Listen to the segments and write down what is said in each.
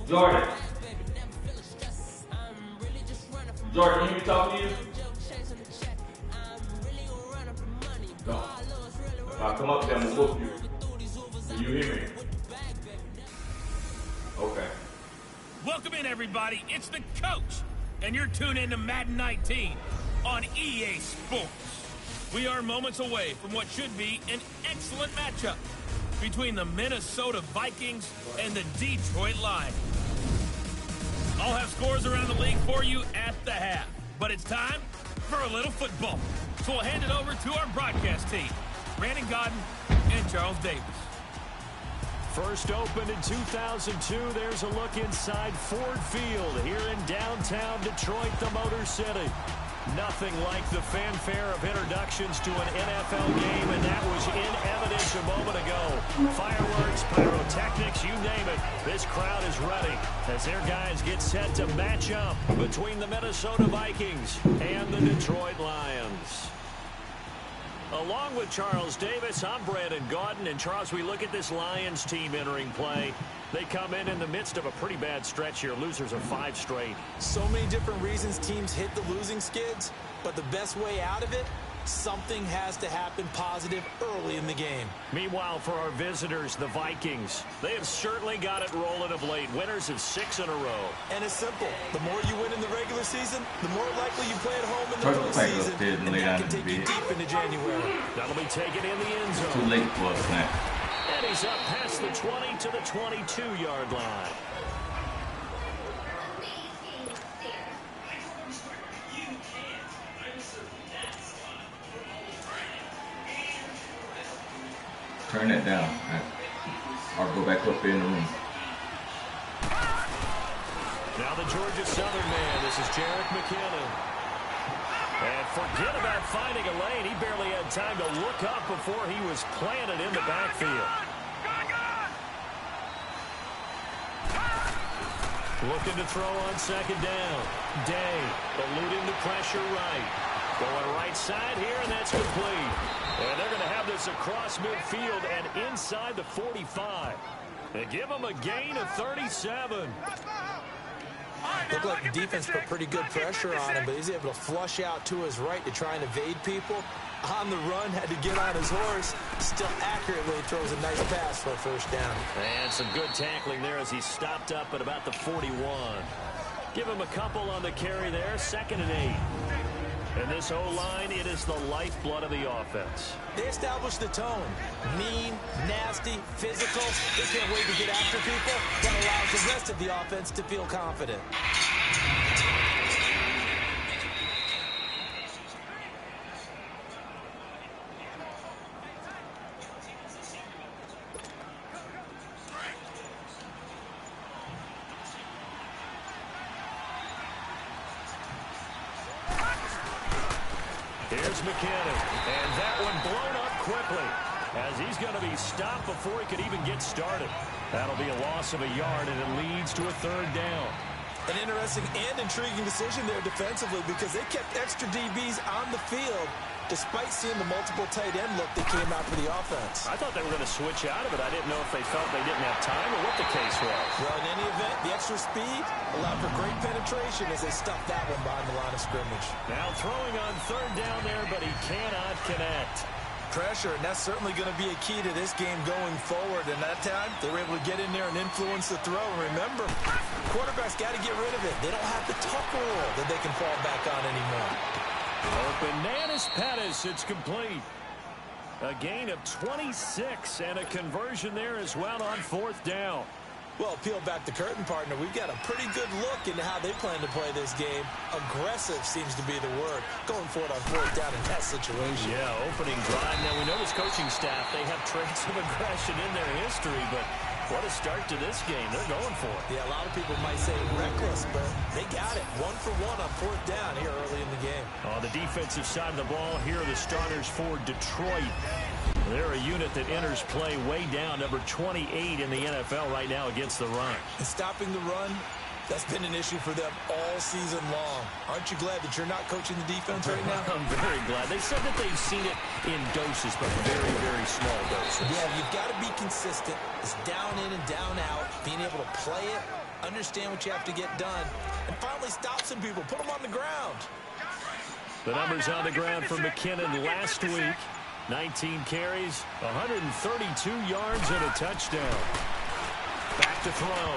Jordan. Jordan, can you talk to you? No. If I come up there, I'm gonna whoop you. Do you hear me? Okay. Welcome in, everybody. It's the coach, and you're tuned in to Madden 19 on EA Sports. We are moments away from what should be an excellent matchup between the Minnesota Vikings and the Detroit Lions. I'll have scores around the league for you at the half, but it's time for a little football. So we'll hand it over to our broadcast team, Brandon Godden and Charles Davis. First opened in 2002, there's a look inside Ford Field here in downtown Detroit, the Motor City. Nothing like the fanfare of introductions to an NFL game, and that was in evidence a moment ago. Fireworks, pyrotechnics, you name it. This crowd is ready as their guys get set to match up between the Minnesota Vikings and the Detroit Lions. Along with Charles Davis, I'm Brandon Godden. And Charles, we look at this Lions team entering play. They come in the midst of a pretty bad stretch here. Losers are 5 straight. So many different reasons teams hit the losing skids, but the best way out of it, something has to happen positive early in the game. Meanwhile, for our visitors, the Vikings, they have certainly got it rolling of late. Winners of 6 in a row. And it's simple. The more you win in the regular season, the more likely you play at home in the postseason. And that can take you deep into January. That'll be taken in the end zone. Too late for a snack. And he's up past the 20 to the 22-yard line. Turn that down. I'll go back up in the room. Now the Georgia Southern man. This is Jerick McKinnon. And forget about finding a lane. He barely had time to look up before he was planted in the backfield. Looking to throw on second down. Day eluding the pressure right. Going right side here, and that's complete. And they're going to have this across midfield and inside the 45. They give him a gain of 37. Looked like the defense put pretty good pressure on him, but he's able to flush out to his right to try and evade people. On the run, had to get on his horse. Still accurately throws a nice pass for a first down. And some good tackling there as he stopped up at about the 41. Give him a couple on the carry there, 2nd and 8. And this O-line, it is the lifeblood of the offense. They established the tone. Mean, nasty, physical. They can't wait to get after people. That allows the rest of the offense to feel confident. Here's McKinnon, and that one blown up quickly as he's going to be stopped before he could even get started. That'll be a loss of a yard, and it leads to a 3rd down. An interesting and intriguing decision there defensively because they kept extra DBs on the field despite seeing the multiple tight end look that came out for the offense. I thought they were going to switch out of it. I didn't know if they felt they didn't have time or what the case was. Well, in any event, the extra speed allowed for great penetration as they stuffed that one behind the line of scrimmage. Now throwing on 3rd down there, but he cannot connect. Pressure, and that's certainly going to be a key to this game going forward. And that time, they were able to get in there and influence the throw. And remember, quarterbacks got to get rid of it. They don't have the tuck rule that they can fall back on anymore. Open Bananas Pettis, it's complete. A gain of 26 and a conversion there as well on 4th down. Well, peel back the curtain, partner. We've got a pretty good look into how they plan to play this game. Aggressive seems to be the word. Going for it on 4th down in that situation. Yeah, opening drive. Now, we know this coaching staff, they have traits of aggression in their history, but what a start to this game. They're going for it. Yeah, a lot of people might say reckless, but they got it. 1 for 1 on 4th down here early in the game. On the defensive side of the ball, here are the starters for Detroit. They're a unit that enters play way down, number 28 in the NFL right now against the run. And stopping the run, that's been an issue for them all season long. Aren't you glad that you're not coaching the defense right now? I'm very glad. They said that they've seen it in doses, but very, very small doses. Yeah, you've got to be consistent. It's down in and down out, being able to play it understand what you have to get done, and finally stop some people, put them on the ground. The numbers on the ground for McKinnon last week. 19 carries, 132 yards, and a touchdown. Back to throw.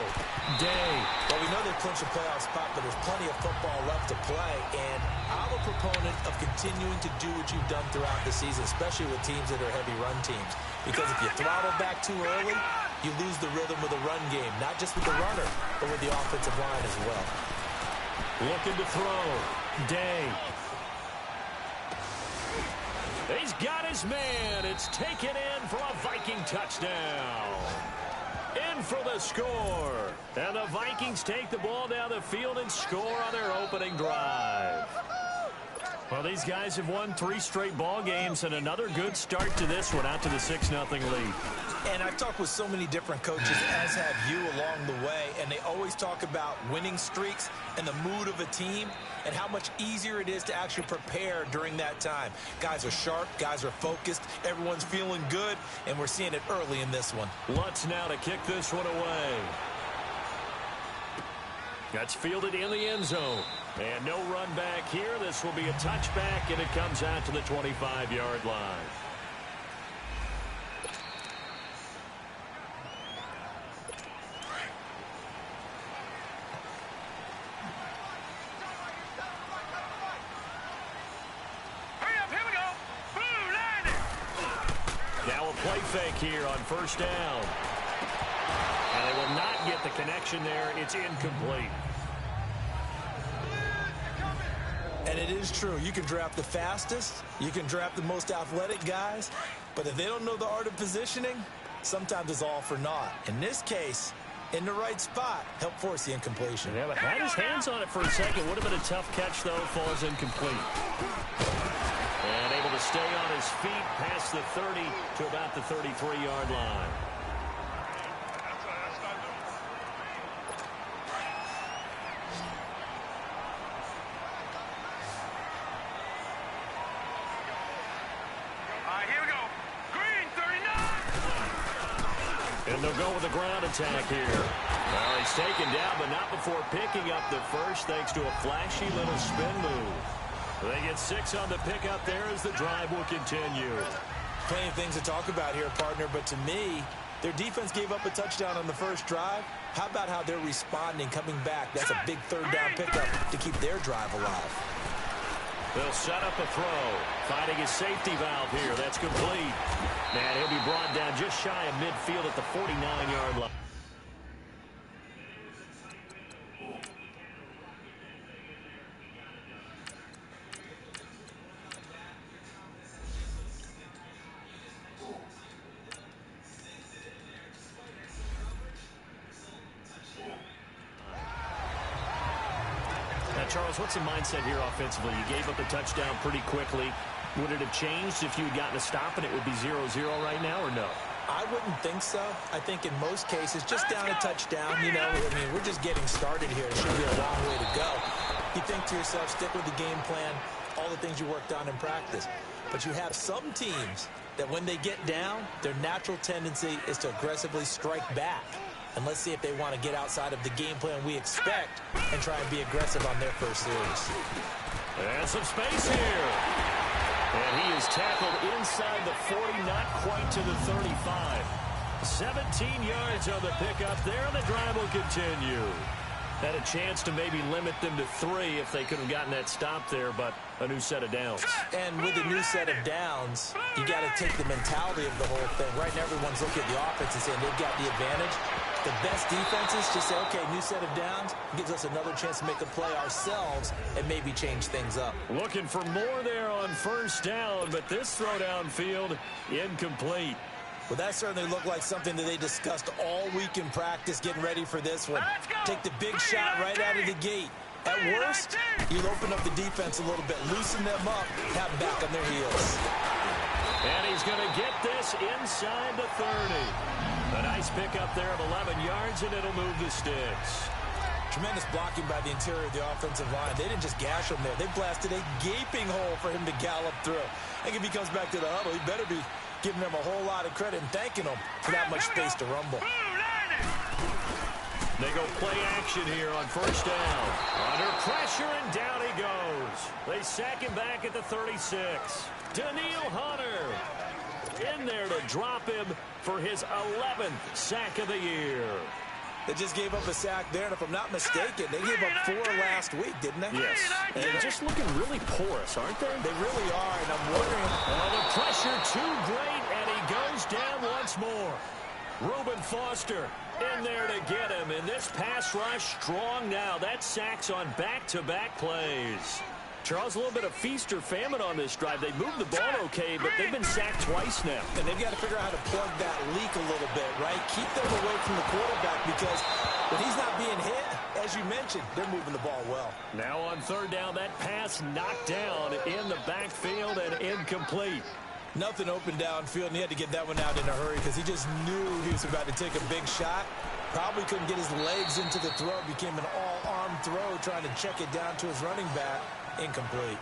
Day. Well, we know they clinched a playoff spot, but there's plenty of football left to play, and I'm a proponent of continuing to do what you've done throughout the season, especially with teams that are heavy run teams. Because if you throttle back too early, you lose the rhythm of the run game, not just with the runner, but with the offensive line as well. Looking to throw. Day. He's got his man. It's taken in for a Viking touchdown. In for the score. And the Vikings take the ball down the field and score on their opening drive. Well, these guys have won 3 straight ball games and another good start to this one out to the 6-0 lead. And I've talked with so many different coaches, as have you, along the way, and they always talk about winning streaks and the mood of a team and how much easier it is to actually prepare during that time. Guys are sharp, guys are focused, everyone's feeling good, and we're seeing it early in this one. Lutz now to kick this one away. That's fielded in the end zone. And no run back here. This will be a touchback, and it comes out to the 25-yard line. Now a play fake here on first down. And they will not get the connection there. It's incomplete. And it is true. You can draft the fastest. You can draft the most athletic guys. But if they don't know the art of positioning, sometimes it's all for naught. In this case, in the right spot, help force the incompletion. Yeah, but had his hands on it for a second. Would have been a tough catch, though. Falls incomplete. And able to stay on his feet past the 30 to about the 33-yard line. And they'll go with the ground attack here. Well, he's taken down, but not before picking up the first, thanks to a flashy little spin move. They get 6 on the pickup there as the drive will continue. Plenty of things to talk about here, partner, but to me, their defense gave up a touchdown on the first drive. How about how they're responding, coming back? That's a big third down pickup to keep their drive alive. They'll set up a throw. Finding his safety valve here. That's complete. And he'll be brought down just shy of midfield at the 49-yard line. Charles, what's the mindset here offensively? You gave up a touchdown pretty quickly. Would it have changed if you had gotten a stop and it would be 0-0 right now, or no? I wouldn't think so. I think in most cases, just down a touchdown, you know, I mean, we're just getting started here. It should be a long way to go. You think to yourself, stick with the game plan, all the things you worked on in practice. But you have some teams that when they get down, their natural tendency is to aggressively strike back. And let's see if they want to get outside of the game plan we expect and try and be aggressive on their first series. And some space here. And he is tackled inside the 40, not quite to the 35. 17 yards on the pickup there, and the drive will continue. Had a chance to maybe limit them to 3 if they could have gotten that stop there, but a new set of downs. And with a new set of downs, you got to take the mentality of the whole thing. Right now, everyone's looking at the offense and saying they've got the advantage. The best defenses just say, okay, new set of downs, gives us another chance to make a play ourselves and maybe change things up. Looking for more there on first down, but this throw downfield, incomplete. Well, that certainly looked like something that they discussed all week in practice, getting ready for this one. Take the big shot right out of the gate. At worst, you'll open up the defense a little bit, loosen them up, have them back on their heels. And he's going to get this inside the 30. A nice pickup there of 11 yards, and it'll move the sticks. Tremendous blocking by the interior of the offensive line. They didn't just gash him there. They blasted a gaping hole for him to gallop through. I think if he comes back to the huddle, he better be giving them a whole lot of credit and thanking them for that much space to rumble. They They go play action here on first down. Under pressure, and down he goes. They sack him back at the 36. Daniil Hunter in there to drop him for his 11th sack of the year. They just gave up a sack there, and if I'm not mistaken, they gave up 4 last week, didn't they? Yes. And they're just looking really porous, aren't they? They really are, and I'm wondering. Oh, the pressure too great, and he goes down once more. Reuben Foster in there to get him, and this pass rush strong now. That sacks on back-to-back plays. Charles, a little bit of feast or famine on this drive. They moved the ball okay, but they've been sacked twice now. And they've got to figure out how to plug that leak a little bit, right? Keep them away from the quarterback because when he's not being hit, as you mentioned, they're moving the ball well. Now on third down, that pass knocked down in the backfield and incomplete. Nothing open downfield, and he had to get that one out in a hurry because he just knew he was about to take a big shot. Probably couldn't get his legs into the throw. Became an all-arm throw trying to check it down to his running back. Incomplete.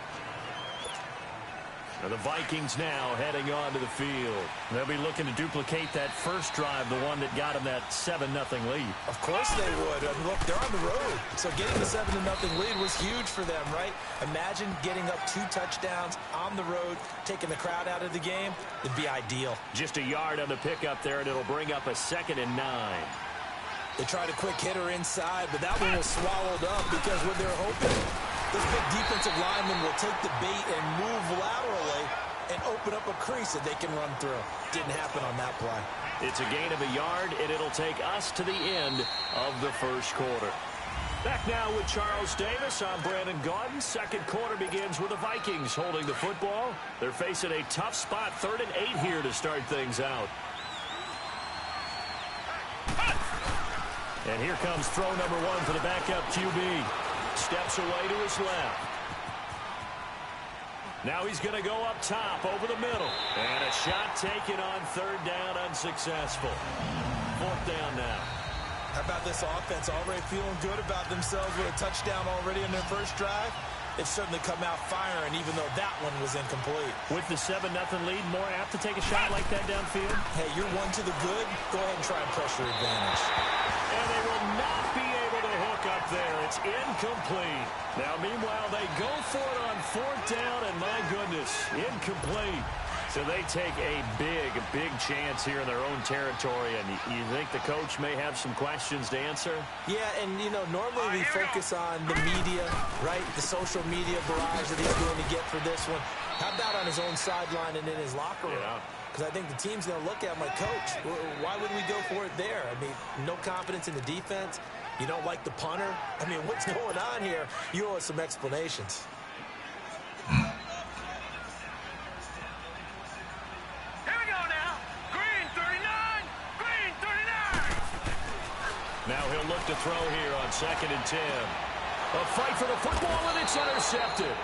Now the Vikings now heading onto the field. They'll be looking to duplicate that first drive, the one that got them that 7-0 lead. Of course they would. I mean, look, they're on the road. So getting the 7-0 lead was huge for them, right? Imagine getting up 2 touchdowns on the road, taking the crowd out of the game. It'd be ideal. Just a yard on the pickup there, and it'll bring up a 2nd and 9. They tried a quick hitter inside, but that one was swallowed up because what they're hoping, this big defensive lineman will take the bait and move laterally and open up a crease that they can run through. Didn't happen on that play. It's a gain of a yard, and it'll take us to the end of the first quarter. Back now with Charles Davis. I'm Brandon Gaudin. Second quarter begins with the Vikings holding the football. They're facing a tough spot, 3rd and 8 here to start things out. And here comes throw number 1 for the backup QB. Steps away to his left. Now he's going to go up top over the middle. And a shot taken on 3rd down, unsuccessful. 4th down now. How about this offense already feeling good about themselves with a touchdown already in their first drive? They've certainly come out firing, even though that one was incomplete. With the 7-0 lead, more apt to take a shot like that downfield? Hey, you're one to the good. Go ahead and try and pressure advantage. And they will not be able to hook up there. It's incomplete. Now, meanwhile, they go for it on 4th down, and my goodness, incomplete. So they take a big chance here in their own territory, and you think the coach may have some questions to answer? Yeah, and, you know, normally we focus on the media, right, the social media barrage that he's going to get for this one. How about on his own sideline and in his locker room? Because I think the team's going to look at him like, Coach, why would we go for it there? I mean, no confidence in the defense. You don't like the punter. I mean, what's going on here? You owe us some explanations. Now he'll look to throw here on 2nd and 10. A fight for the football, and it's intercepted.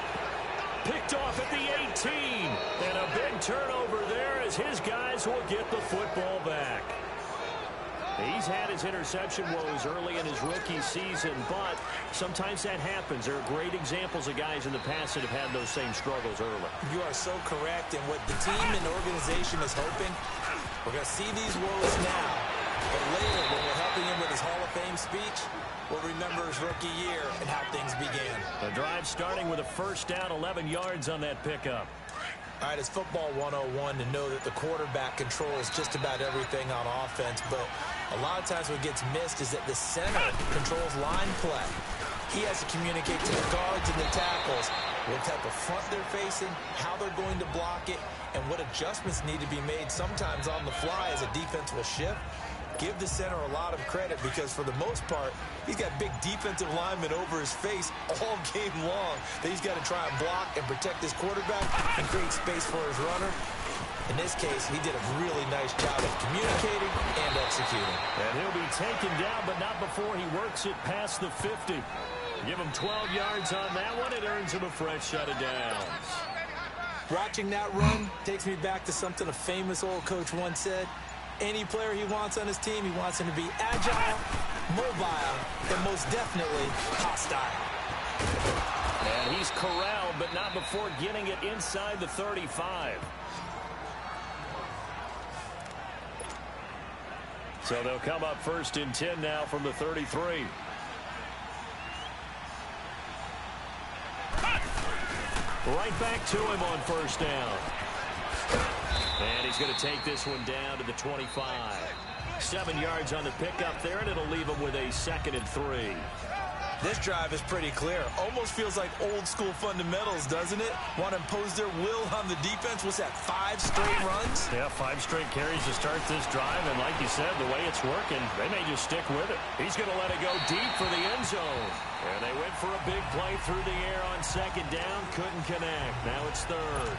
Picked off at the 18. And a big turnover there as his guys will get the football back. He's had his interception woes early in his rookie season, but sometimes that happens. There are great examples of guys in the past that have had those same struggles early. You are so correct, and what the team and organization is hoping, we're going to see these woes now. But later, when we're helping him with his Hall of Fame speech, we'll remember his rookie year and how things began. The drive starting with a first down, 11 yards on that pickup. All right, it's football 101 to know that the quarterback controls just about everything on offense, but a lot of times what gets missed is that the center controls line play. He has to communicate to the guards and the tackles what type of front they're facing, how they're going to block it, and what adjustments need to be made sometimes on the fly as a defense will shift. Give the center a lot of credit because for the most part, he's got big defensive linemen over his face all game long that he's got to try and block and protect his quarterback and create space for his runner. In this case, he did a really nice job of communicating and executing. And he'll be taken down, but not before he works it past the 50. Give him 12 yards on that one. It earns him a fresh set of downs. Watching that run takes me back to something a famous old coach once said. Any player he wants on his team, he wants him to be agile, mobile, and most definitely hostile. And he's corralled, but not before getting it inside the 35. So they'll come up 1st and 10 now from the 33. Right back to him on 1st down. And he's going to take this one down to the 25. 7 yards on the pickup there, and it'll leave him with a 2nd and 3. This drive is pretty clear. Almost feels like old school fundamentals, doesn't it? Want to impose their will on the defense. What's that, 5 straight runs? Yeah, 5 straight carries to start this drive. And like you said, the way it's working, they may just stick with it. He's going to let it go deep for the end zone. And they went for a big play through the air on 2nd down. Couldn't connect. Now it's 3rd.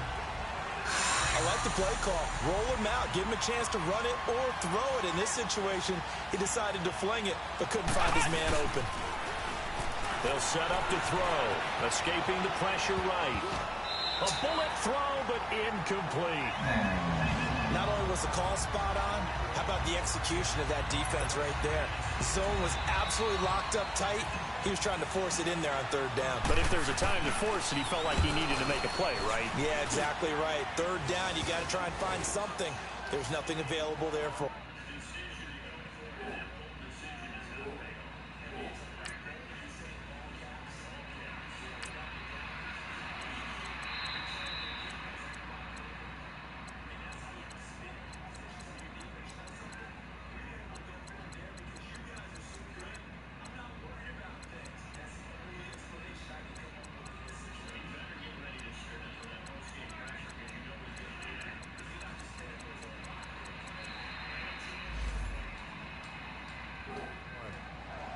I like the play call. Roll him out. Give him a chance to run it or throw it. In this situation, he decided to fling it, but couldn't find his man open. They'll set up to throw. Escaping the pressure right. A bullet throw, but incomplete. Not only was the call spot on, how about the execution of that defense right there? The zone was absolutely locked up tight. He was trying to force it in there on 3rd down. But if there's a time to force it, he felt like he needed to make a play, right? Yeah, exactly right. 3rd down, you got to try and find something. There's nothing available there for him.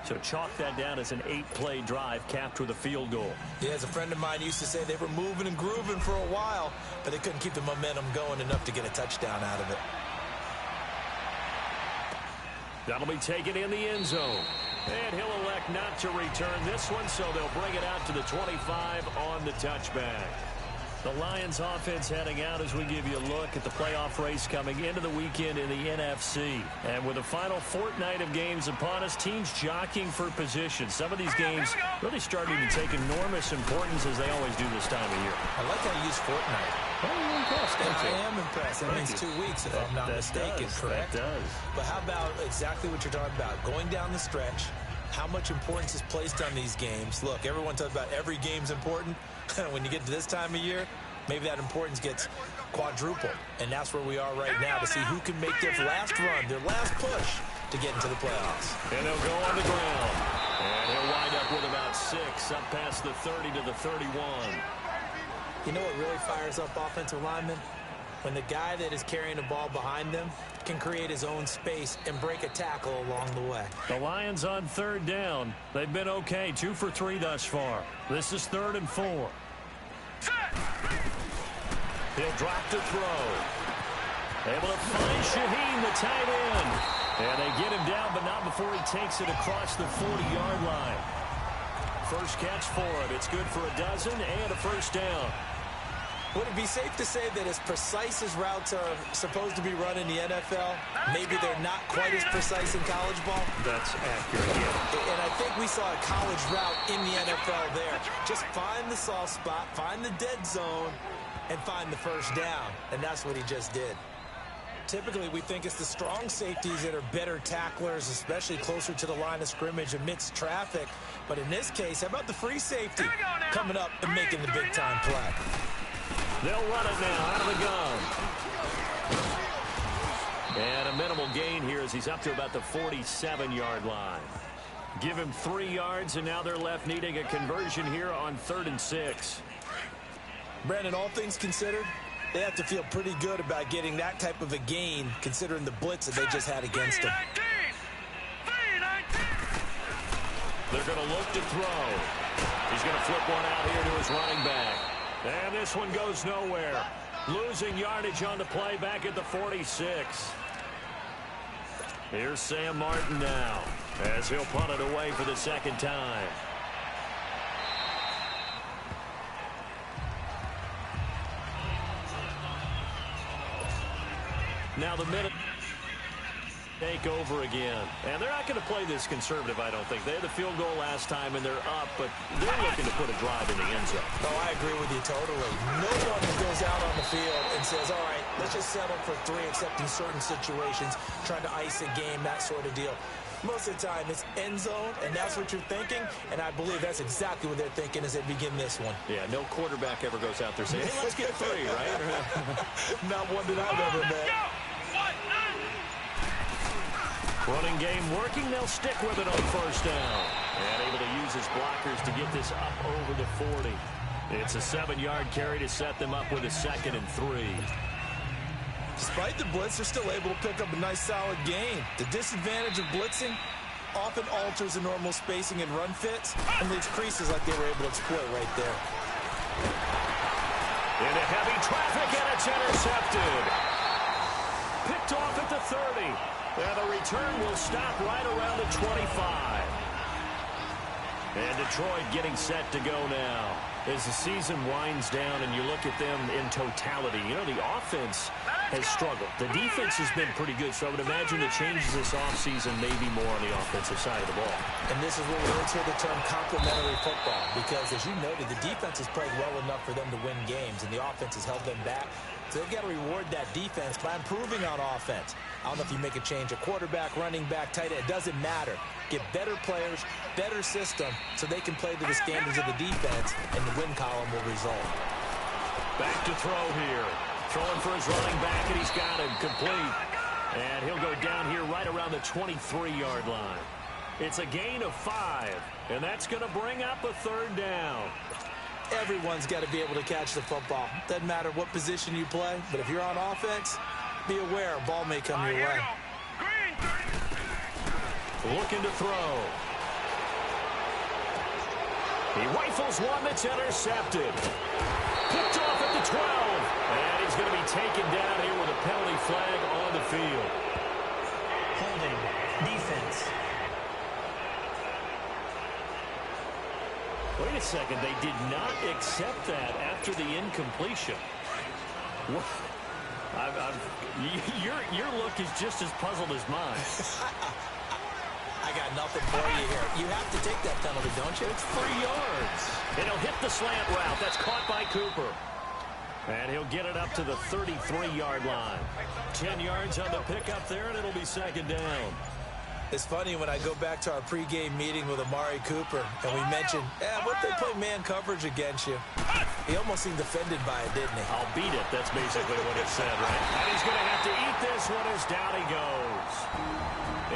So chalk that down as an 8-play drive capped with a field goal. Yeah, as a friend of mine used to say, they were moving and grooving for a while, but they couldn't keep the momentum going enough to get a touchdown out of it. That'll be taken in the end zone. And he'll elect not to return this one, so they'll bring it out to the 25 on the touchback. The Lions offense heading out as we give you a look at the playoff race coming into the weekend in the NFC. And with the final fortnight of games upon us, teams jockeying for position. Some of these games really starting to take enormous importance as they always do this time of year. I like how you use fortnight. Oh, you're impressed, don't you? I am impressed. That means 2 weeks, if I'm not mistaken, correct? That does. But how about exactly what you're talking about? Going down the stretch, how much importance is placed on these games? Look, everyone talks about every game's important. When you get to this time of year, maybe that importance gets quadrupled. And that's where we are right now to see who can make their last run, their last push to get into the playoffs. And they'll go on the ground. And he'll wind up with about 6 up past the 30 to the 31. You know what really fires up offensive linemen? When the guy that is carrying the ball behind them can create his own space and break a tackle along the way. The Lions on 3rd down. They've been okay, 2 for 3 thus far. This is 3rd and 4. He'll drop to throw. Able to find Shaheen, the tight end. And they get him down, but not before he takes it across the 40-yard line. First catch for him. It's good for a dozen and a 1st down. Would it be safe to say that as precise as routes are supposed to be run in the NFL, maybe they're not quite as precise in college ball? That's accurate, yeah. And I think we saw a college route in the NFL there. Just find the soft spot, find the dead zone, and find the 1st down. And that's what he just did. Typically, we think it's the strong safeties that are better tacklers, especially closer to the line of scrimmage amidst traffic. But in this case, how about the free safety coming up and making the big-time play? They'll run it now out of the gun. And a minimal gain here as he's up to about the 47-yard line. Give him 3 yards, and now they're left needing a conversion here on 3rd and 6. Brandon, all things considered, they have to feel pretty good about getting that type of a gain, considering the blitz that they just had against them. They're going to look to throw. He's going to flip one out here to his running back. And this one goes nowhere. Losing yardage on the play back at the 46. Here's Sam Martin now as he'll punt it away for the 2nd time. Now the minute. Take over again. And they're not going to play this conservative, I don't think. They had the field goal last time, and they're up, but they're looking to put a drive in the end zone. Oh, I agree with you totally. No one goes out on the field and says, all right, let's just settle for 3, except in certain situations, trying to ice a game, that sort of deal. Most of the time, it's end zone, and that's what you're thinking, and I believe that's exactly what they're thinking as they begin this one. Yeah, no quarterback ever goes out there saying, hey, let's get 3, right? Not one that I've ever met. Running game working. They'll stick with it on first down. And able to use his blockers to get this up over the 40. It's a 7-yard carry to set them up with a 2nd and 3. Despite the blitz, they're still able to pick up a nice solid gain. The disadvantage of blitzing often alters the normal spacing and run fits and leaves creases like they were able to exploit right there. Into heavy traffic, and it's intercepted. Picked off at the 30. And the return will stop right around the 25. And Detroit getting set to go now. As the season winds down and you look at them in totality, you know, the offense has struggled. The defense has been pretty good, so I would imagine the changes this offseason may be more on the offensive side of the ball. And this is where we enter the term complementary football, because as you noted, the defense has played well enough for them to win games, and the offense has held them back. So they've got to reward that defense by improving on offense. I don't know if you make a change, a quarterback, running back, tight end, it doesn't matter. Get better players, better system, so they can play to the standards of the defense, and the win column will result. Back to throw here. Throwing for his running back, and he's got him complete. And he'll go down here right around the 23-yard line. It's a gain of 5, and that's going to bring up a 3rd down. Everyone's got to be able to catch the football. Doesn't matter what position you play, but if you're on offense, be aware a ball may come your way. Looking to throw. He rifles one that's intercepted. Picked off at the 12. And he's going to be taken down here with a penalty flag on the field. Holding. Defense. Wait a second. They did not accept that after the incompletion. Your look is just as puzzled as mine. I got nothing for you here. You have to take that penalty, don't you? It's 3 yards. And he'll hit the slant route. That's caught by Cooper. And he'll get it up to the 33-yard line. 10 yards on the pickup there, and it'll be 2nd down. It's funny when I go back to our pregame meeting with Amari Cooper, and we mentioned, what if they play man coverage against you? He almost seemed offended by it, didn't he? I'll beat it. That's basically what it said, right? And he's going to have to eat this one as down he goes.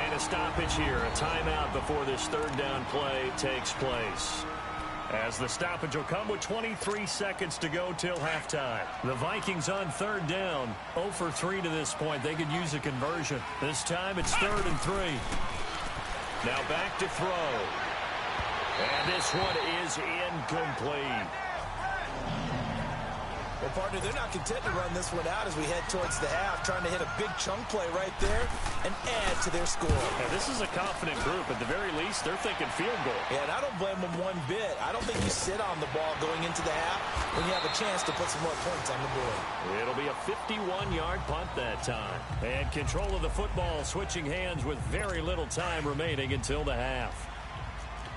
And a stoppage here, a timeout before this 3rd down play takes place. As the stoppage will come with 23 seconds to go till halftime. The Vikings on 3rd down, 0 for 3 to this point. They could use a conversion. This time it's 3rd and 3. Now back to throw. And this one is incomplete. Well, partner, they're not content to run this one out as we head towards the half, trying to hit a big chunk play right there and add to their score. Yeah, this is a confident group. At the very least, they're thinking field goal. Yeah, and I don't blame them one bit. I don't think you sit on the ball going into the half when you have a chance to put some more points on the board. It'll be a 51-yard punt that time. And control of the football switching hands with very little time remaining until the half.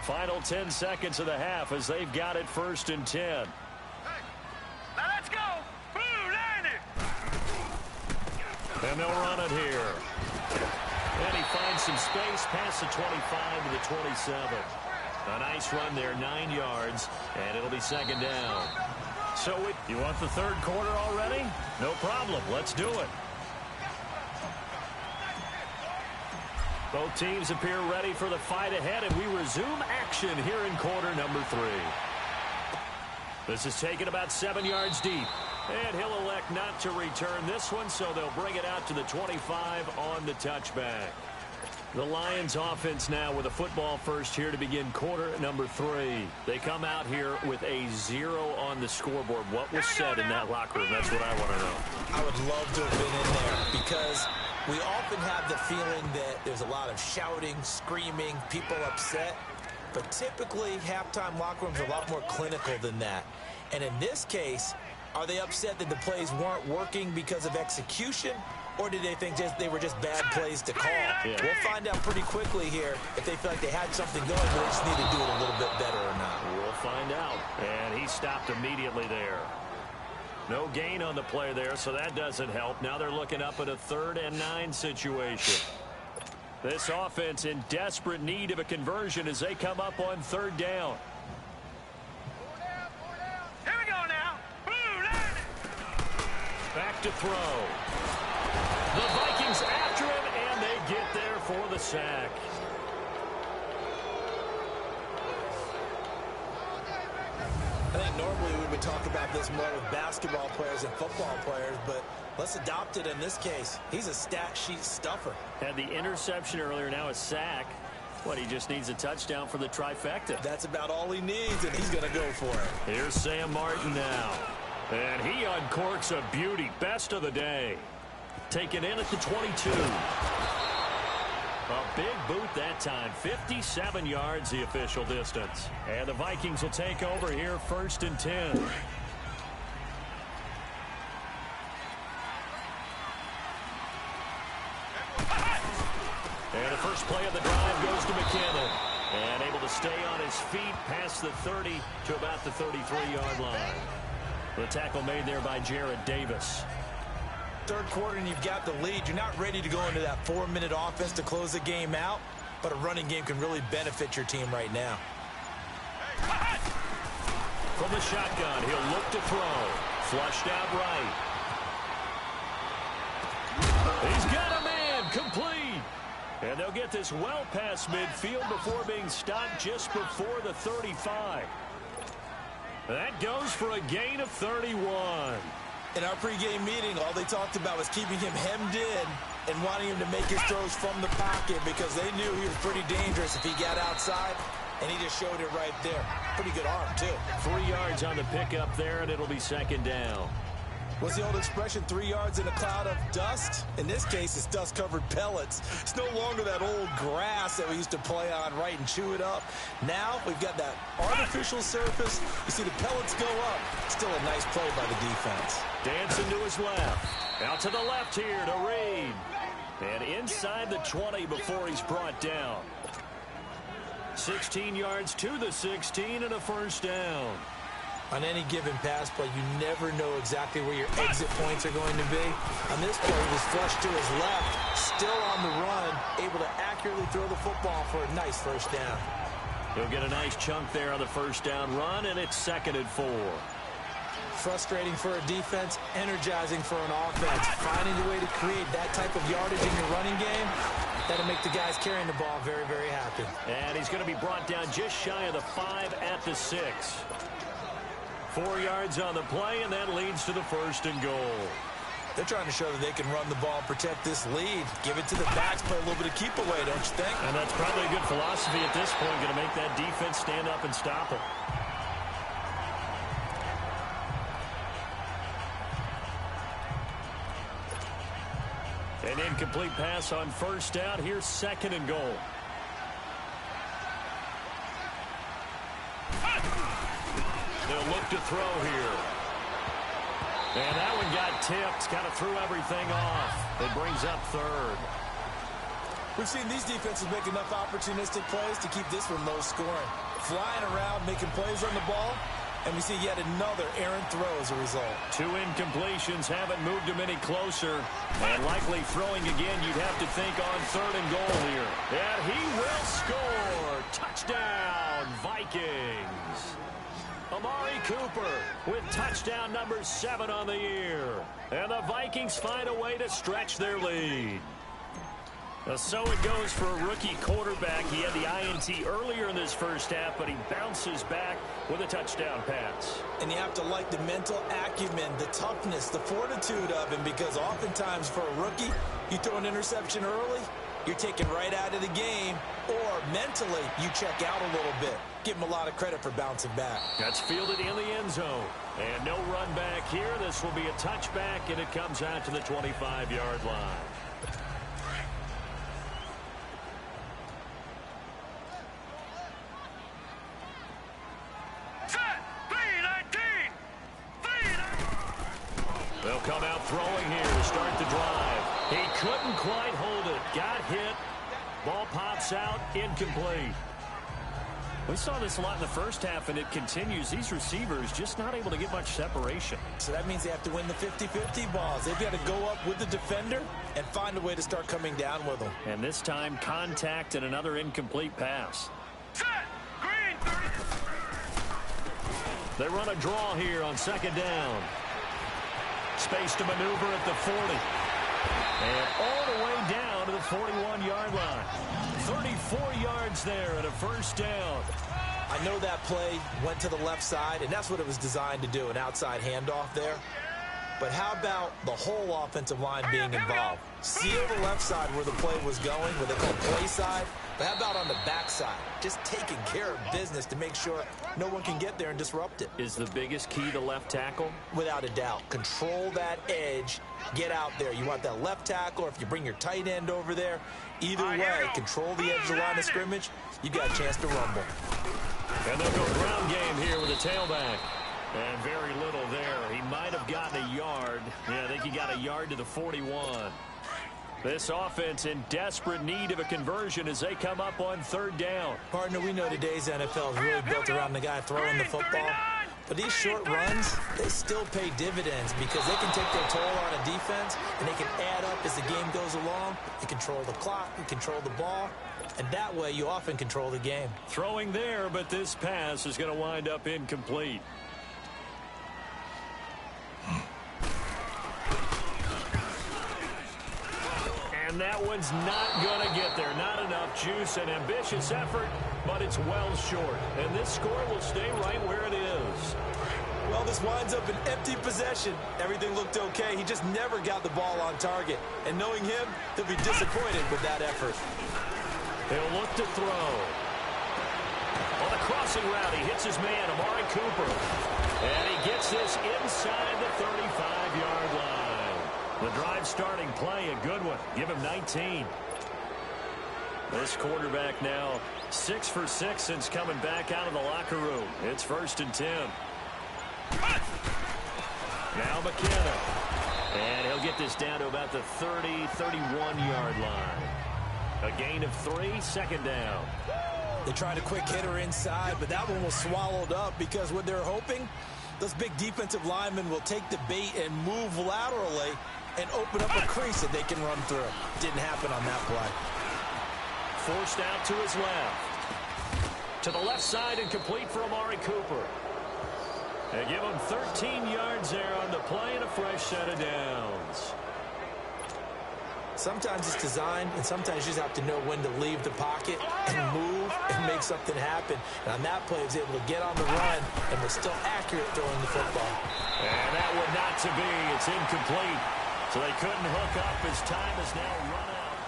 Final 10 seconds of the half as they've got it 1st and 10. Now let's go! Blue line it! And they'll run it here. And he finds some space past the 25 to the 27. A nice run there, 9 yards, and it'll be 2nd down. So you want the 3rd quarter already? No problem. Let's do it. Both teams appear ready for the fight ahead, and we resume action here in quarter number 3. This is taken about 7 yards deep. And he'll elect not to return this one, so they'll bring it out to the 25 on the touchback. The Lions offense now with a football first here to begin quarter number 3. They come out here with a 0 on the scoreboard. What was said in that locker room? That's what I want to know. I would love to have been in there because we often have the feeling that there's a lot of shouting, screaming, people upset. But typically, halftime locker rooms are a lot more clinical than that. And in this case, are they upset that the plays weren't working because of execution? Or did they think they were just bad plays to call? Yeah. We'll find out pretty quickly here if they feel like they had something going, but they just need to do it a little bit better or not. We'll find out. And he stopped immediately there. No gain on the play there, so that doesn't help. Now they're looking up at a 3rd and 9 situation. This offense in desperate need of a conversion as they come up on 3rd down. Here we go now. Back to throw. The Vikings after him, and they get there for the sack. I think normally we would talk about this more with basketball players and football players, but let's adopt it in this case. He's a stat sheet stuffer. Had the interception earlier, now a sack. What, he just needs a touchdown for the trifecta. That's about all he needs, and he's going to go for it. Here's Sam Martin now. And he uncorks a beauty. Best of the day. Taken in at the 22. A big boot that time. 57 yards the official distance. And the Vikings will take over here 1st and 10. And the first play of the drive goes to McKinnon. And able to stay on his feet past the 30 to about the 33-yard line. The tackle made there by Jared Davis. 3rd quarter and you've got the lead. You're not ready to go into that 4-minute offense to close the game out, but a running game can really benefit your team right now. From the shotgun, he'll look to throw. Flushed out right. He's got a man, complete. And they'll get this well past midfield before being stopped just before the 35. That goes for a gain of 31. In our pregame meeting, all they talked about was keeping him hemmed in and wanting him to make his throws from the pocket because they knew he was pretty dangerous if he got outside, and he just showed it right there. Pretty good arm, too. 3 yards on the pickup there, and it'll be 2nd down. What's the old expression, 3 yards in a cloud of dust? In this case, it's dust-covered pellets. It's no longer that old grass that we used to play on, right, and chew it up. Now, we've got that artificial surface. You see the pellets go up. Still a nice play by the defense. Dancing to his left. Out to the left here to Reed. And inside the 20 before he's brought down. 16 yards to the 16 and a 1st down. On any given pass play, you never know exactly where your exit points are going to be. On this play, he was flushed to his left, still on the run, able to accurately throw the football for a nice 1st down. He'll get a nice chunk there on the 1st down run, and it's 2nd and 4. Frustrating for a defense, energizing for an offense. Finding a way to create that type of yardage in your running game, that'll make the guys carrying the ball very, very happy. And he's going to be brought down just shy of the 5 at the 6. 4 yards on the play, and that leads to the 1st and goal. They're trying to show that they can run the ball, protect this lead, give it to the backs, play a little bit of keep away, don't you think? And that's probably a good philosophy at this point, going to make that defense stand up and stop it. An incomplete pass on 1st down. Here's 2nd and goal. They'll look to throw here. And that one got tipped. Kind of threw everything off. It brings up 3rd. We've seen these defenses make enough opportunistic plays to keep this one low scoring. Flying around, making plays on the ball, and we see yet another errant throw as a result. 2 incompletions haven't moved him any closer. And likely throwing again, you'd have to think on 3rd and goal here. And he will score. Touchdown, Vikings. Amari Cooper with touchdown number 7 on the year. And the Vikings find a way to stretch their lead. So it goes for a rookie quarterback. He had the INT earlier in this 1st half, but he bounces back with a touchdown pass. And you have to like the mental acumen, the toughness, the fortitude of him, because oftentimes for a rookie, you throw an interception early, you're taken right out of the game, or mentally you check out a little bit. Give him a lot of credit for bouncing back. That's fielded in the end zone. And no run back here. This will be a touchback, and it comes out to the 25-yard line. They'll come out throwing here to start the drive. He couldn't quite hold it. Got hit. Ball pops out. Incomplete. We saw this a lot in the first half, and it continues. These receivers just not able to get much separation. So that means they have to win the 50-50 balls. They've got to go up with the defender and find a way to start coming down with them. And this time, contact and another incomplete pass. Set! Green! They run a draw here on second down. Space to maneuver at the 40. And all the way down to the 41-yard line. 34 yards there and a first down. I know that play went to the left side, and that's what it was designed to do, an outside handoff there. But how about the whole offensive line being involved? Seal the left side where the play was going, where they call play side. But how about on the backside? Just taking care of business to make sure no one can get there and disrupt it. Is the biggest key to left tackle? Without a doubt. Control that edge. Get out there. You want that left tackle, or if you bring your tight end over there, either way, control the edge of the line of scrimmage, you got a chance to rumble. And they'll go ground game here with a tailback. And very little there. He might have gotten a yard. Yeah, I think he got a yard to the 41. This offense in desperate need of a conversion as they come up on third down. Partner, we know today's NFL is really built around the guy throwing the football. But these short runs, they still pay dividends because they can take their toll on a defense, and they can add up as the game goes along. You control the clock, you control the ball, and that way you often control the game. Throwing there, but this pass is going to wind up incomplete. And that one's not going to get there. Not enough juice. An ambitious effort, but it's well short. And this score will stay right where it is. Well, this winds up an empty possession. Everything looked okay. He just never got the ball on target. And knowing him, he'll be disappointed with that effort. He'll look to throw. On the crossing route, he hits his man, Amari Cooper. And he gets this inside the 35-yard line. The drive starting play, a good one. Give him 19. This quarterback now 6 for 6 since coming back out of the locker room. It's 1st and 10. Now McKenna. And he'll get this down to about the 30, 31-yard line. A gain of 3, 2nd down. They tried a quick hitter inside, but that one was swallowed up because what they're hoping, those big defensive linemen will take the bait and move laterally and open up a crease that they can run through. Didn't happen on that play. Forced out to his left. To the left side and complete for Amari Cooper. They give him 13 yards there on the play and a fresh set of downs. Sometimes it's designed, and sometimes you just have to know when to leave the pocket and move and make something happen. And on that play, he was able to get on the run and was still accurate throwing the football. And that one not to be. It's incomplete. So they couldn't hook up as time is now run out.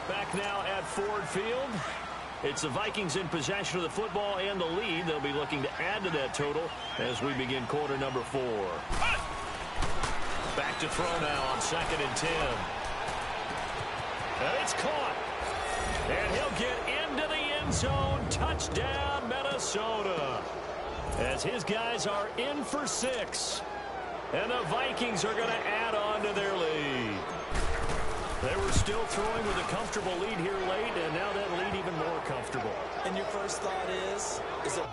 Back now at Ford Field. It's the Vikings in possession of the football and the lead. They'll be looking to add to that total as we begin quarter number 4. Back to throw now on 2nd and 10. And it's caught. And he'll get into the end zone. Touchdown, Minnesota. As his guys are in for 6. And the Vikings are going to add on to their lead. They were still throwing with a comfortable lead here late, and now that lead even more comfortable. And your first thought is it...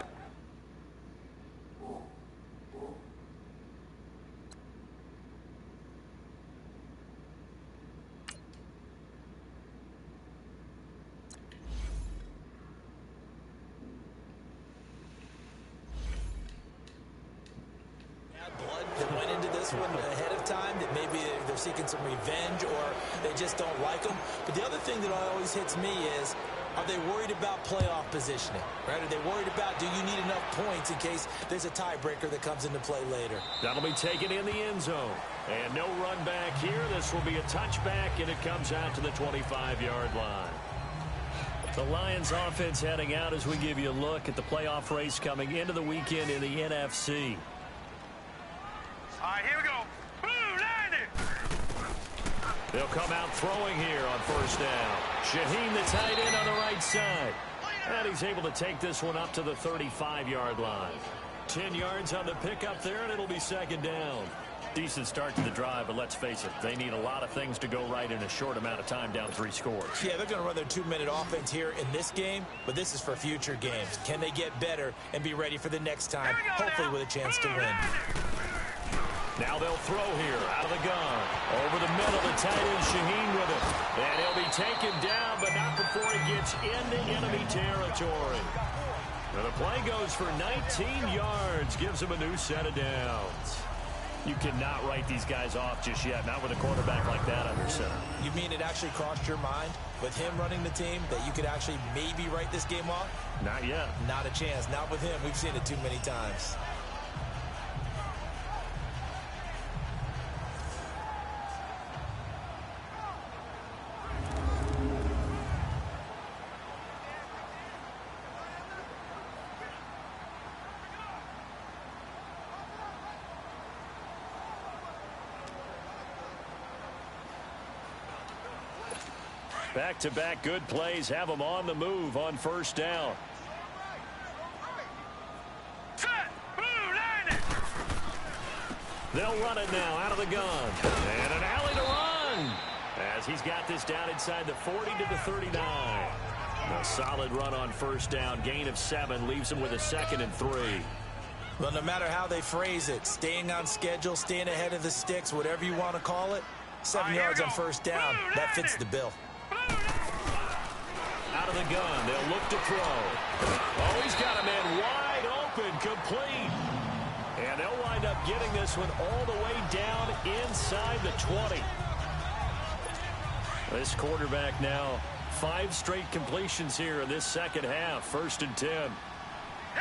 blood that went into this one ahead of time, that maybe they're seeking some revenge or they just don't like them. But the other thing that always hits me is, are they worried about playoff positioning? Right? Are they worried about, do you need enough points in case there's a tiebreaker that comes into play later? That'll be taken in the end zone. And no run back here. This will be a touchback, and it comes out to the 25-yard line. The Lions offense heading out as we give you a look at the playoff race coming into the weekend in the NFC. All right, here we go. Boom, landed. They'll come out throwing here on 1st down. Shaheen, the tight end, on the right side. And he's able to take this one up to the 35-yard line. 10 yards on the pickup there, and it'll be 2nd down. Decent start to the drive, but let's face it, they need a lot of things to go right in a short amount of time down 3 scores. Yeah, they're going to run their 2-minute offense here in this game, but this is for future games. Can they get better and be ready for the next time, hopefully with a chance to win? Now they'll throw here out of the gun. Over the middle, the tight end Shaheen with it. And he'll be taken down, but not before he gets into enemy territory. Now the play goes for 19 yards, gives him a new set of downs. You cannot write these guys off just yet, not with a quarterback like that under center. You mean it actually crossed your mind with him running the team that you could actually maybe write this game off? Not yet. Not a chance. Not with him. We've seen it too many times. Back-to-back good plays have them on the move on first down. They'll run it now out of the gun. And an alley to run as he's got this down inside the 40 to the 39. A solid run on first down. Gain of 7 leaves him with a 2nd and 3. Well, no matter how they phrase it, staying on schedule, staying ahead of the sticks, whatever you want to call it, 7 yards on first down, that fits the bill. Out of the gun, they'll look to throw. Oh, he's got a man wide open, complete. And they'll wind up getting this one all the way down inside the 20. This quarterback now, 5 straight completions here in this second half. 1st and 10. Here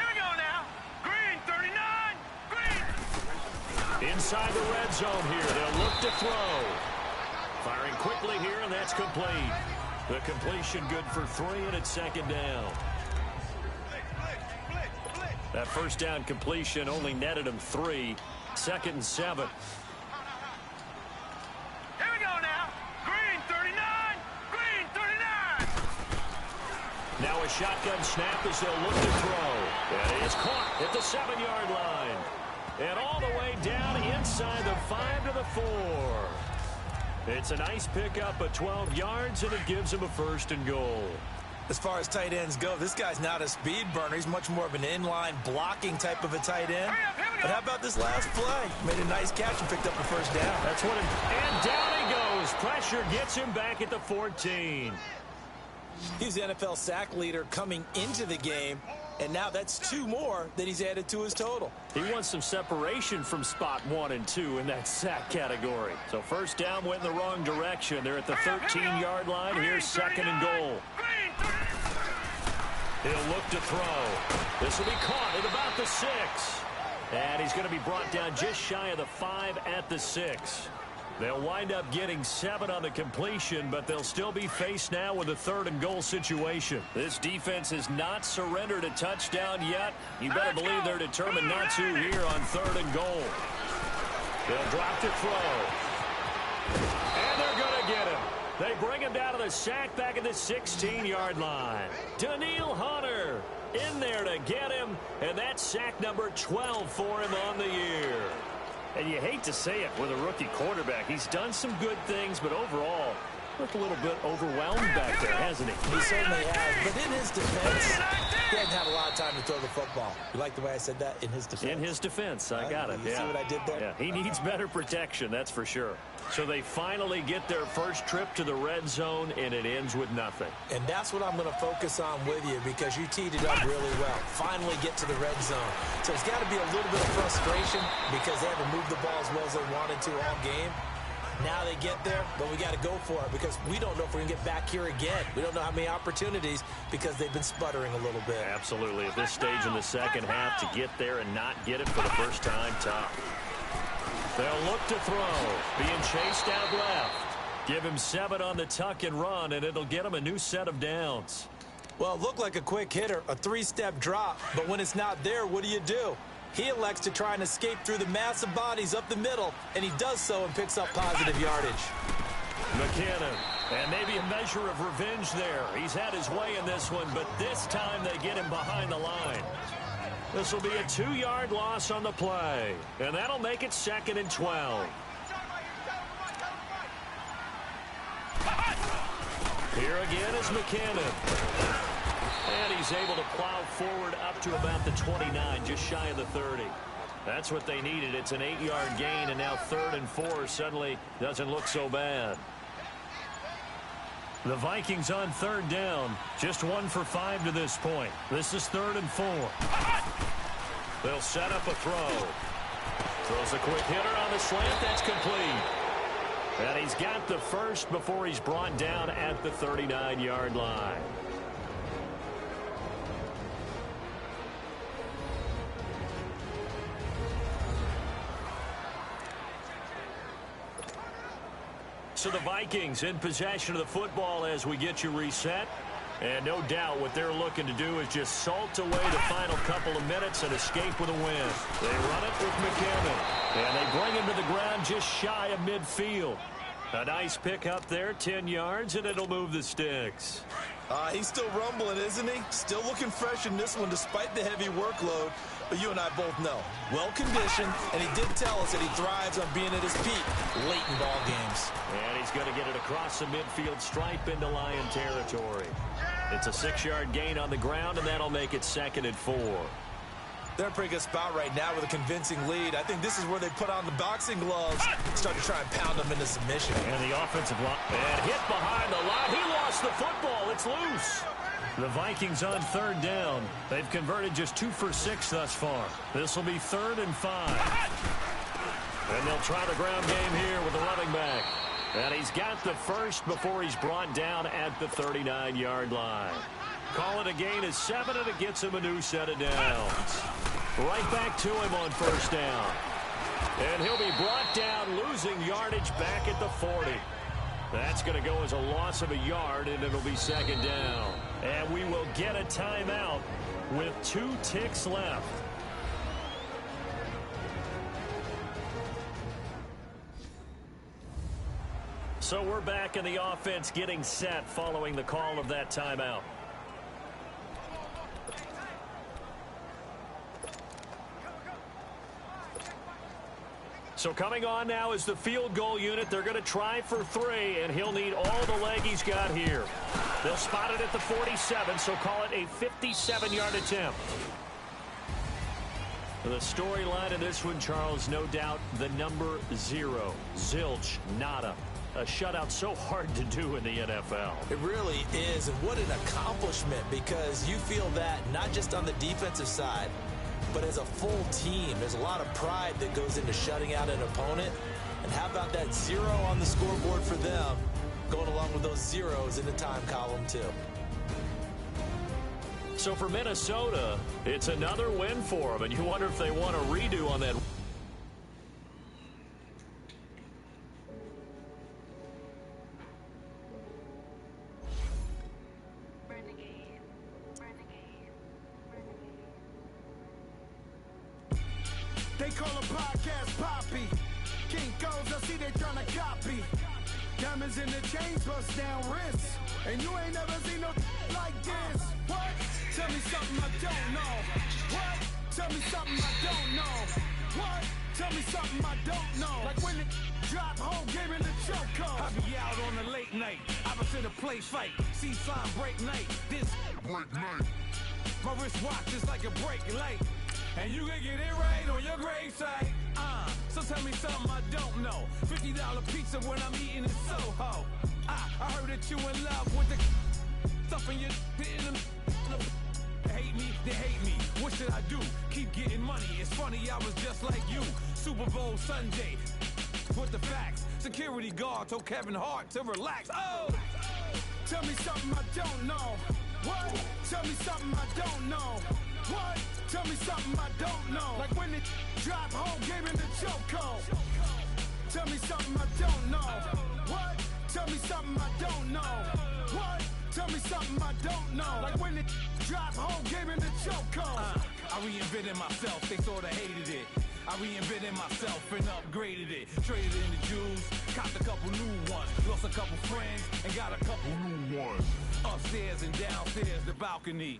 we go now. Green, 39. Green. Inside the red zone here, they'll look to throw. Firing quickly here, and that's complete. The completion good for 3, and it's 2nd down. That first down completion only netted him 3. 2nd and 7. Here we go now. Green, 39. Green, 39. Now a shotgun snap as they'll look to throw. And it's caught at the 7-yard line. And all the way down inside the 5 to the 4. It's a nice pickup of 12 yards, and it gives him a 1st and goal. As far as tight ends go, this guy's not a speed burner. He's much more of an inline blocking type of a tight end. But how about this last play? Made a nice catch and picked up the 1st down. That's what and down he goes. Pressure gets him back at the 14. He's the NFL sack leader coming into the game, and now that's 2 more that he's added to his total. He wants some separation from spot 1 and 2 in that sack category. So first down went in the wrong direction. They're at the 13-yard line. Here's 2nd and goal. He'll look to throw. This will be caught at about the 6. And he's going to be brought down just shy of the 5 at the 6. They'll wind up getting 7 on the completion, but they'll still be faced now with a 3rd and goal situation. This defense has not surrendered a touchdown yet. You better believe they're determined not to here on 3rd and goal. They'll drop to throw. And they're going to get him. They bring him down to the sack back at the 16-yard line. Daniil Hunter in there to get him, and that's sack number 12 for him on the year. And you hate to say it with a rookie quarterback. He's done some good things, but overall, looked a little bit overwhelmed back there, hasn't he? He certainly has. But in his defense, he hasn't had a lot of time to throw the football. You like the way I said that? In his defense. In his defense. I got it. You see what I did there? Yeah, he needs better protection, that's for sure. So they finally get their first trip to the red zone, and it ends with nothing. And that's what I'm going to focus on with you, because you teed it up really well. Finally get to the red zone. So it's got to be a little bit of frustration because they haven't moved the ball as well as they wanted to all game. Now they get there, but we got to go for it because we don't know if we're going to get back here again. We don't know how many opportunities because they've been sputtering a little bit. Absolutely. At this stage in the second half, to get there and not get it for the first time, tough. They'll look to throw. Being chased out left. Give him 7 on the tuck and run, and it'll get him a new set of downs. Well, it looked like a quick hitter, a 3-step drop, but when it's not there, what do? He elects to try and escape through the massive bodies up the middle, and he does so and picks up positive yardage. McKinnon, and maybe a measure of revenge there. He's had his way in this one, but this time they get him behind the line. This will be a 2-yard loss on the play, and that'll make it 2nd and 12. Here again is McKinnon. And he's able to plow forward up to about the 29, just shy of the 30. That's what they needed. It's an 8-yard gain, and now 3rd and 4 suddenly doesn't look so bad. The Vikings on 3rd down. Just 1 for 5 to this point. This is 3rd and 4. They'll set up a throw. Throws a quick hitter on the slant. That's complete. And he's got the first before he's brought down at the 39-yard line. So the Vikings in possession of the football as we get you reset. And no doubt what they're looking to do is just salt away the final couple of minutes and escape with a win. They run it with McKinnon. And they bring him to the ground just shy of midfield. A nice pick up there, 10 yards, and it'll move the sticks. He's still rumbling, isn't he? Still looking fresh in this one despite the heavy workload. But you and I both know, well-conditioned, and he did tell us that he thrives on being at his peak late in ball games. And he's going to get it across the midfield stripe into Lion territory. It's a 6-yard gain on the ground, and that'll make it 2nd and 4. They're in a pretty good spot right now with a convincing lead. I think this is where they put on the boxing gloves, start to try and pound them into submission. And the offensive line. And hit behind the line. He lost the football. It's loose. The Vikings on 3rd down. They've converted just 2 for 6 thus far. This will be 3rd and 5. And they'll try the ground game here with the running back. And he's got the first before he's brought down at the 39-yard line. Call it a gain of 7, and it gets him a new set of downs. Right back to him on 1st down. And he'll be brought down, losing yardage back at the 40. That's going to go as a loss of a yard, and it'll be 2nd down. And we will get a timeout with 2 ticks left. So we're back in the offense getting set following the call of that timeout. So coming on now is the field goal unit. They're going to try for 3, and he'll need all the leg he's got here. They'll spot it at the 47, so call it a 57-yard attempt. The storyline in this one, Charles, no doubt the number 0. Zilch, nada. A shutout so hard to do in the NFL. It really is, and what an accomplishment, because you feel that not just on the defensive side, but as a full team. There's a lot of pride that goes into shutting out an opponent. And how about that 0 on the scoreboard for them, going along with those zeros in the time column, too. So for Minnesota, it's another win for them, and you wonder if they want a redo on that. They call a podcast Poppy. King goes, I see they tryna copy. Diamonds in the chains, bust down wrists. And you ain't never seen no like this. What? Tell me something I don't know. What? Tell me something I don't know. What? Tell me something I don't know. Like when it drop, whole game in the chokehold. I be out on a late night, opposite a place fight. See slime break night, this break night. My wristwatch is like a break light. And you can get it right on your gravesite. So tell me something I don't know. $50 pizza when I'm eating in Soho. I heard that you in love with the stuff in your They hate me, they hate me. What should I do? Keep getting money. It's funny, I was just like you. Super Bowl Sunday. With the facts. Security guard told Kevin Hart to relax. Oh! Tell me something I don't know. What? Tell me something I don't know. What? Tell me something I don't know. Like when it drop, whole game in the chokehold. Tell me something I don't know. What? Tell me something I don't know. What? Tell me something I don't know. Like when it drop, whole game in the chokehold. I reinvented myself, they sorta hated it. I reinvented myself and upgraded it. Traded in the jewels, copped a couple new ones. Lost a couple friends and got a couple new ones. Upstairs and downstairs, the balcony.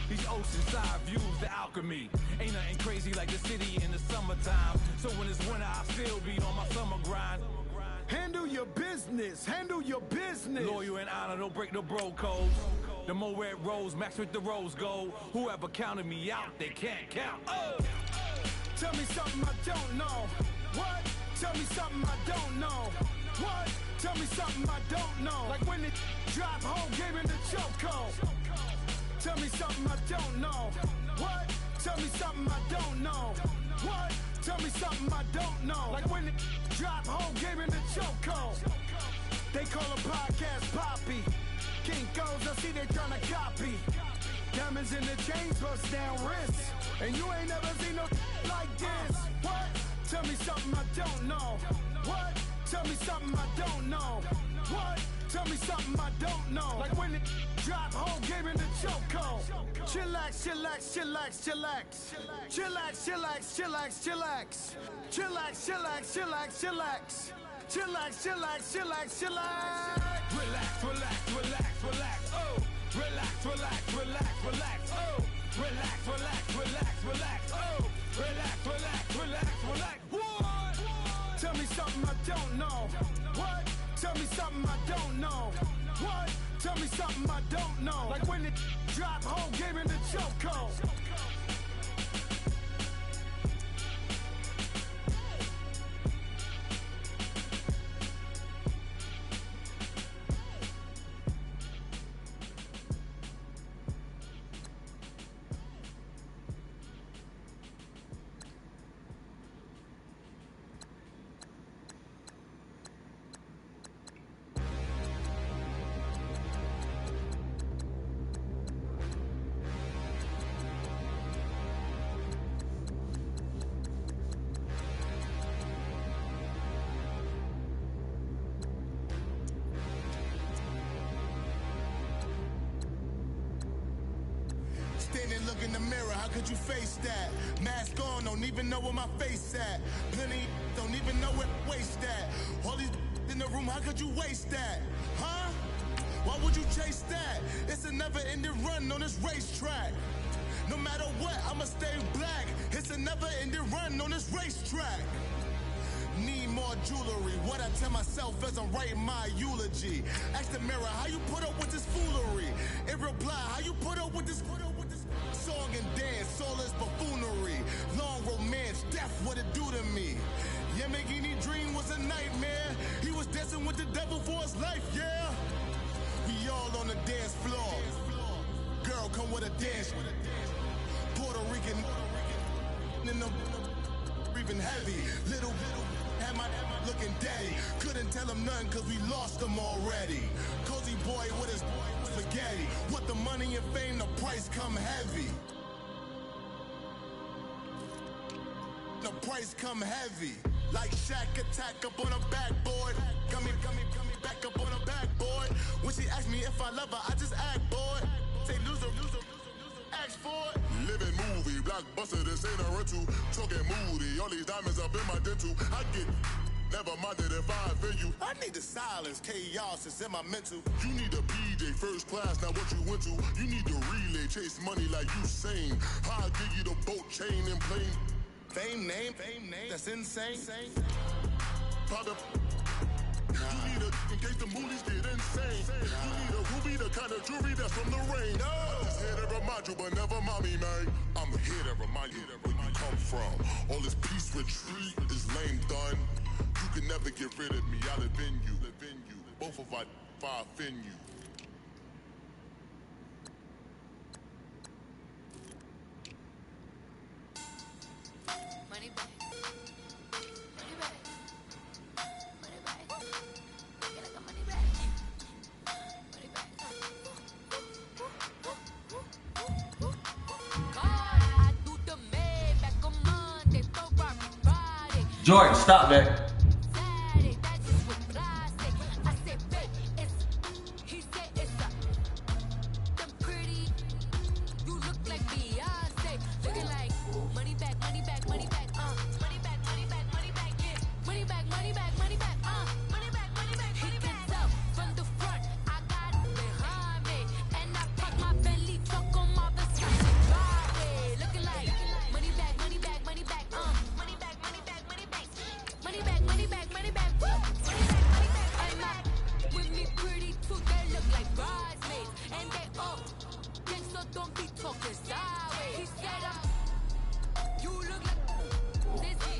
These oceanside views, the alchemy. Ain't nothing crazy like the city in the summertime. So when it's winter, I still be on my summer grind. Handle your business, handle your business. Loyal and honor, don't break the bro codes. The more red rose, match with the rose gold. Whoever counted me out, they can't count. Oh! Tell me something I don't know. What? Tell me something I don't know. What? Tell me something I don't know. Like when it drop home, gave in the chokehold. Tell me something I don't know. What? Tell me something I don't know. What? Tell me something I don't know. Like when it drop home, gave in the chokehold. They call a podcast Poppy. King goes, I see they tryna copy. Diamonds in the chains, bust down wrists. And you ain't never seen no like this. What? Tell me something I don't know. What? Tell me something I don't know. What? Tell me something I don't know. Like when it drop home, gave in the chokehold. Chillax, chillax, chillax, chillax. Chillax, chillax, chillax, chillax. Chillax, chillax, chillax, chillax. Chillax, chillax, chillax, chillax. Relax, relax, relax, relax. Oh. Relax, relax, relax, relax. Oh. Relax, relax, relax, relax. Oh. Relax, relax, relax, relax. What? Tell me something I don't know. What? Tell me something I don't know. What? Tell me something I don't know. Like when it drop home, gave in the chokehold. Standing, look in the mirror, how could you face that? Mask on, don't even know where my face at. Plenty, don't even know where waist at. All these in the room, how could you waste that? Huh? Why would you chase that? It's a never-ending run on this racetrack. No matter what, I'ma stay black. It's a never-ending run on this racetrack. Need more jewelry, what I tell myself as I'm writing my eulogy. Ask the mirror, how you put up with this foolery? It reply, how you put up with this song and dance, all this buffoonery. Long romance, death, what it do to me? Yeah, Yamagini dream was a nightmare. He was dancing with the devil for his life, yeah. We all on the dance floor. Girl, come with a dance. Puerto Rican in the breathing heavy. Little had my looking daddy. Couldn't tell him nothing cause we lost him already. Cozy boy with his spaghetti. With the money and fame, the price come heavy. The price come heavy. Like Shaq attack up on a backboard. Come back up on a backboard. When she asked me if I love her, I just act bored. Say loser, ask for it. Living movie, blockbuster, this ain't a rental. Talking moody, all these diamonds up in my dental. I get never minded if I offend you. I need the silence, chaos is in my mental. You need a PJ, first class, not what you went to. You need the relay, chase money like you sane. I'll give you the boat, chain, and plane. Fame name, that's insane. Pop up. You need a, in case the moolies get insane. You need a ruby, the kind of jewelry that's from the rain. I'm just here to remind you, but never mommy, man. I'm here to remind you where you come from. All this peace retreat is lame done. You can never get rid of me, I'll live in you. Both of us, if I offend you. Money back. Money back. Money back. Get like a money back. Money back. God, I do the Maybach on Monday, Ferrari Friday. Jordan, stop that. Saturday, that's just what I say. I said, babe, it's, he said it's a, them pretty, you look like Beyonce. Looking like money back, money back, money back, money don't be talking sideways. He said, you look like this.